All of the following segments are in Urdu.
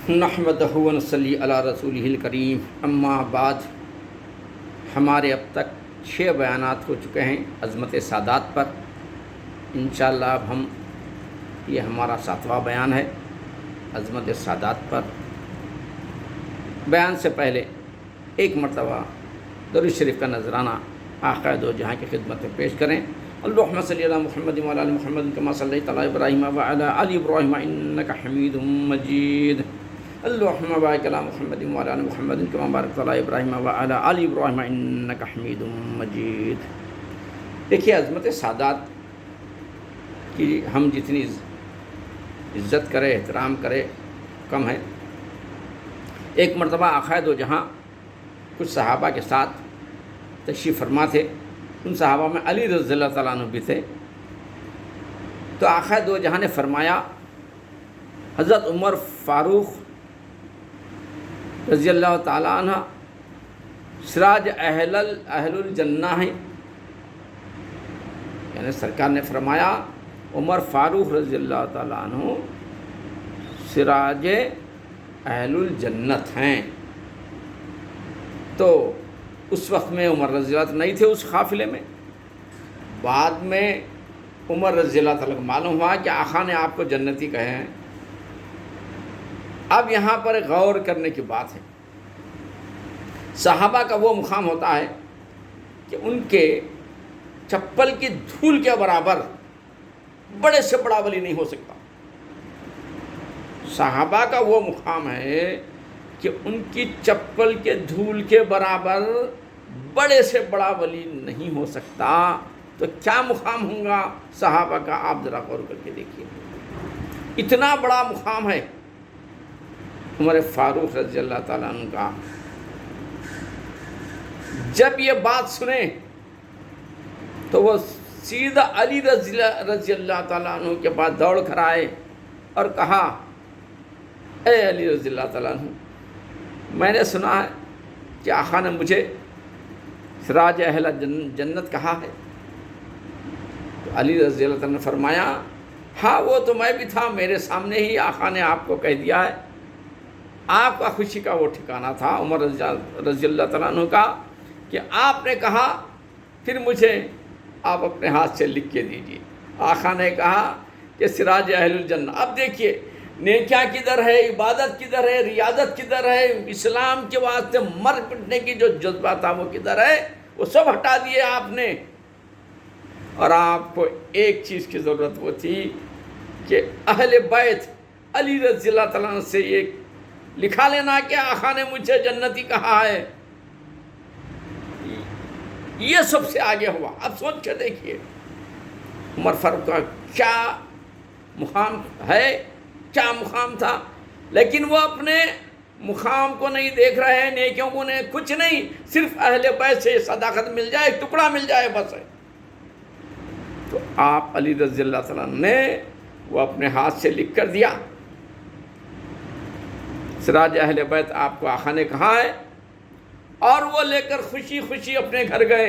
نحمدہ و نصلی علی رسولہ الکریم، اما بعد۔ ہمارے اب تک 6 بیانات ہو چکے ہیں عظمت سادات پر۔ انشاءاللہ اب یہ ہمارا 7واں بیان ہے عظمت سادات پر۔ بیان سے پہلے ایک مرتبہ درود شریف کا نذرانہ آقا دو جہاں کی خدمت میں پیش کریں۔ اللہم صلی علی محمد وعلی آل محمد کما صلیت علی ابراہیم وعلی آل ابراہیم انک حمید مجید۔ اللہم بارک علی محمد وعلی آل محمد کما بارکت علی ابراہیم وعلی آل ابراہیم انک حمید مجید۔ دیکھیے، عظمت سادات کی ہم جتنی عزت کرے، احترام کرے، کم ہے۔ ایک مرتبہ آقا دو جہاں کچھ صحابہ کے ساتھ تشریف فرما تھے۔ ان صحابہ میں علی رضی اللہ تعالیٰ عنہ بھی تھے۔ تو آقا دو جہاں نے فرمایا، حضرت عمر فاروق رضی اللہ تعالیٰ عنہ سراج اہل الجنہ ہیں۔ یعنی سرکار نے فرمایا عمر فاروق رضی اللہ تعالیٰ عنہ سراج اہل الجنت ہیں۔ تو اس وقت میں عمر رضی اللہ نہیں تھے اس قافلے میں۔ بعد میں عمر رضی اللہ تعالیٰ کو معلوم ہوا کہ آقا نے آپ کو جنتی کہے ہیں۔ اب یہاں پر غور کرنے کی بات ہے۔ صحابہ کا وہ مقام ہوتا ہے کہ ان کے چپل کی دھول کے برابر بڑے سے بڑا ولی نہیں ہو سکتا۔ صحابہ کا وہ مقام ہے کہ ان کی چپل کے دھول کے برابر بڑے سے بڑا ولی نہیں ہو سکتا۔ تو کیا مقام ہوگا صحابہ کا، آپ ذرا غور کر کے دیکھیے۔ اتنا بڑا مقام ہے عمر فاروق رضی اللہ تعالیٰ عنہ کا۔ جب یہ بات سنیں تو وہ سیدھا علی رضی اللہ تعالیٰ عنہ کے پاس دوڑ کر آئے اور کہا، اے علی رضی اللہ تعالیٰ عنہ، میں نے سنا ہے کہ آقا نے مجھے سراج اہل جنت کہا ہے۔ تو علی رضی اللہ تعالیٰ نے فرمایا، ہاں وہ تو میں بھی تھا، میرے سامنے ہی آقا نے آپ کو کہہ دیا ہے۔ آپ کا خوشی کا وہ ٹھکانہ تھا عمر رضی اللہ تعالیٰ عنہ کا کہ آپ نے کہا پھر مجھے آپ اپنے ہاتھ سے لکھ کے دیجیے۔ آقا نے کہا کہ سراج اہل الجنہ۔ اب دیکھیے، نیکیاں کدھر ہے، عبادت کدھر ہے، ریاضت کدھر ہے، اسلام کے واسطے مر پٹنے کی جو جذبہ تھا وہ کدھر ہے، وہ سب ہٹا دیے آپ نے۔ اور آپ کو ایک چیز کی ضرورت وہ تھی کہ اہل بیت علی رضی اللہ تعالیٰ عنہ سے یہ لکھا لینا کہ آقا نے مجھے جنتی کہا ہے۔ یہ سب سے آگے ہوا۔ اب سوچ کے دیکھیے عمر فاروق کا کیا مقام ہے، کیا مقام تھا۔ لیکن وہ اپنے مقام کو نہیں دیکھ رہے ہیں، نیکیوں کو نہیں، کچھ نہیں، صرف اہل بیت سے صداقت مل جائے، ٹکڑا مل جائے، بس ہے۔ تو آپ علی رضی اللہ تعالیٰ نے وہ اپنے ہاتھ سے لکھ کر دیا، سراج اہل بیت آپ کو آقا نے کہا ہے، اور وہ لے کر خوشی خوشی اپنے گھر گئے۔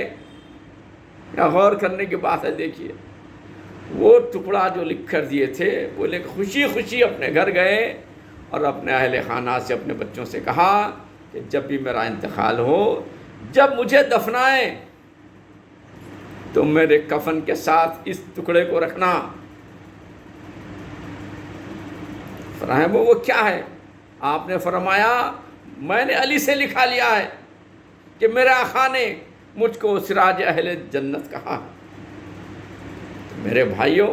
یا غور کرنے کی بات ہے، دیکھیے وہ ٹکڑا جو لکھ کر دیے تھے وہ لے کر خوشی خوشی اپنے گھر گئے اور اپنے اہل خانہ سے، اپنے بچوں سے کہا کہ جب بھی میرا انتقال ہو، جب مجھے دفنائیں تو میرے کفن کے ساتھ اس ٹکڑے کو رکھنا۔ فرمایا وہ کیا ہے؟ آپ نے فرمایا میں نے علی سے لکھا لیا ہے کہ میرے آقا نے مجھ کو سراج اہل جنت کہا۔ میرے بھائیوں،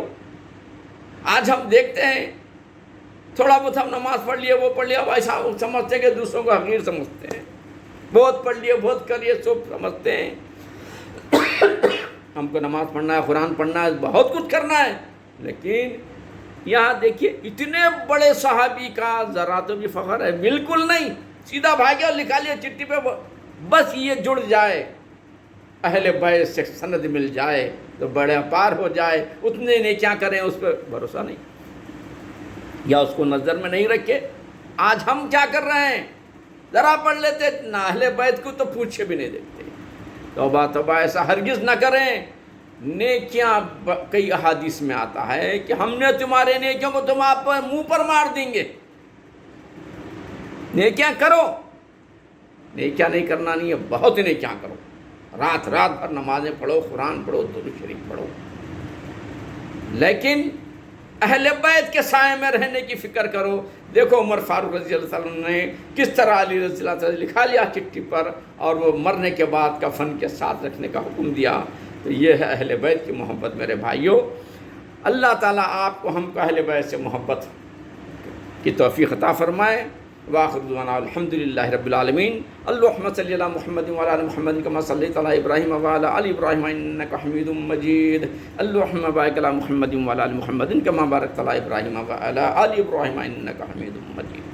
آج ہم دیکھتے ہیں تھوڑا بہت ہم نماز پڑھ لیے، وہ پڑھ لیا، ایسا سمجھتے ہیں کہ دوسروں کو حقیر سمجھتے ہیں، بہت پڑھ لیے، بہت کر لیے، سب سمجھتے ہیں ہم کو نماز پڑھنا ہے، قرآن پڑھنا ہے، بہت کچھ کرنا ہے۔ لیکن یہاں دیکھیے اتنے بڑے صحابی کا ذرا تو بھی فخر ہے؟ بالکل نہیں۔ سیدھا بھاگے اور لکھا لیا چٹھی پہ، بس یہ جڑ جائے، اہل بیت سے سند مل جائے تو بڑے پار ہو جائے، اتنے نے کیا کریں، اس پہ بھروسہ نہیں یا اس کو نظر میں نہیں رکھے۔ آج ہم کیا کر رہے ہیں؟ ذرا پڑھ لیتے، نہ اہل بیت کو تو پوچھے بھی نہیں دیکھتے۔ توبہ توبہ، ایسا ہرگز نہ کریں۔ نیکیاں کئی احادیث میں آتا ہے کہ ہم نے تمہارے نیکیوں کو تم آپ پر منہ پر مار دیں گے۔ نیکیاں کرو، نیکیاں نہیں کرنا نہیں ہے، بہت نیکیاں کرو، رات رات بھر نمازیں پڑھو، قرآن پڑھو، درود شریف پڑھو، لیکن اہل بیت کے سائے میں رہنے کی فکر کرو۔ دیکھو عمر فاروق رضی اللہ عنہ نے کس طرح علی رضی اللہ عنہ لکھا لیا چٹھی پر، اور وہ مرنے کے بعد کفن کے ساتھ رکھنے کا حکم دیا۔ تو یہ ہے اہل بیت کی محبت میرے بھائیوں۔ اللہ تعالیٰ آپ کو ہم کو اہل بیت سے محبت کی توفیق عطا فرمائے۔ وآخر دعوانا الحمدللہ رب العالمین۔ اللہم صلی علی محمد وعلی آل محمد کما صلیت علی ابراہیم وعلی آل ابراہیم انک حمید مجید۔ اللہم بارک علی محمد وعلی آل محمد کما بارکت علی ابراہیم وعلی آل ابراہیم انک حمید مجید۔